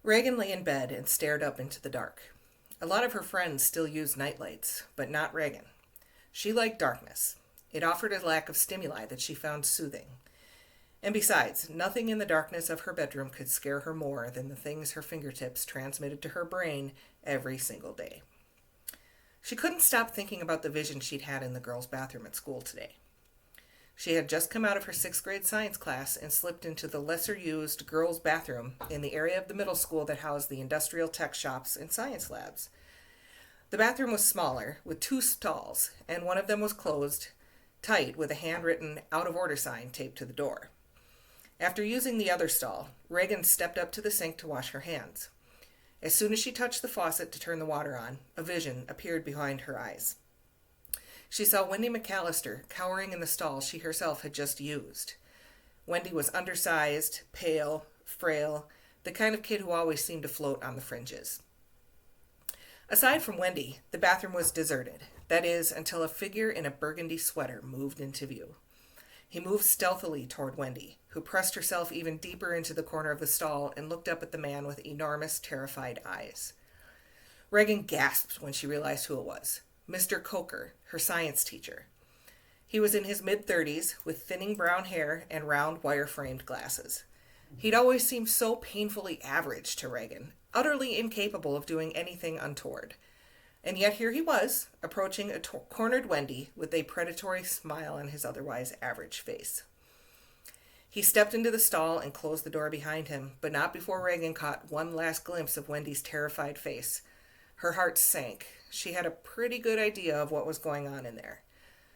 Reagan lay in bed and stared up into the dark. A lot of her friends still used nightlights, but not Reagan. She liked darkness. It offered a lack of stimuli that she found soothing. And besides, nothing in the darkness of her bedroom could scare her more than the things her fingertips transmitted to her brain every single day. She couldn't stop thinking about the vision she'd had in the girls' bathroom at school today. She had just come out of her 6th grade science class and slipped into the lesser-used girls' bathroom in the area of the middle school that housed the industrial tech shops and science labs. The bathroom was smaller, with 2 stalls, and one of them was closed tight with a handwritten out-of-order sign taped to the door. After using the other stall, Reagan stepped up to the sink to wash her hands. As soon as she touched the faucet to turn the water on, a vision appeared behind her eyes. She saw Wendy McAllister cowering in the stall she herself had just used. Wendy was undersized, pale, frail, the kind of kid who always seemed to float on the fringes. Aside from Wendy, the bathroom was deserted. That is, until a figure in a burgundy sweater moved into view. He moved stealthily toward Wendy, who pressed herself even deeper into the corner of the stall and looked up at the man with enormous, terrified eyes. Reagan gasped when she realized who it was. Mr. Coker, her science teacher. He was in his mid-30s, with thinning brown hair and round wire-framed glasses. He'd always seemed so painfully average to Reagan, utterly incapable of doing anything untoward. And yet here he was, approaching a cornered Wendy with a predatory smile on his otherwise average face. He stepped into the stall and closed the door behind him, but not before Reagan caught one last glimpse of Wendy's terrified face. Her heart sank. She had a pretty good idea of what was going on in there.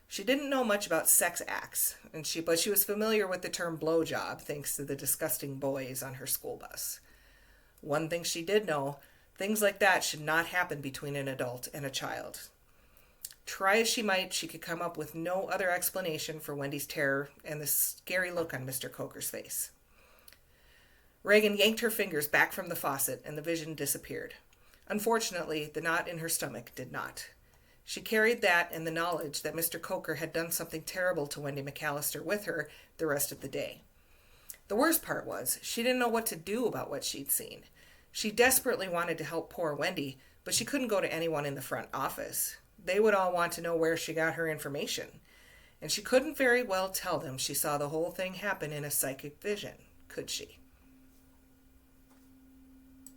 She didn't know much about sex acts, but she was familiar with the term blowjob thanks to the disgusting boys on her school bus. One thing she did know, things like that should not happen between an adult and a child. Try as she might, she could come up with no other explanation for Wendy's terror and the scary look on Mr. Coker's face. Reagan yanked her fingers back from the faucet and the vision disappeared. Unfortunately, the knot in her stomach did not. She carried that and the knowledge that Mr. Coker had done something terrible to Wendy McAllister with her the rest of the day. The worst part was, she didn't know what to do about what she'd seen. She desperately wanted to help poor Wendy, but she couldn't go to anyone in the front office. They would all want to know where she got her information. And she couldn't very well tell them she saw the whole thing happen in a psychic vision, could she?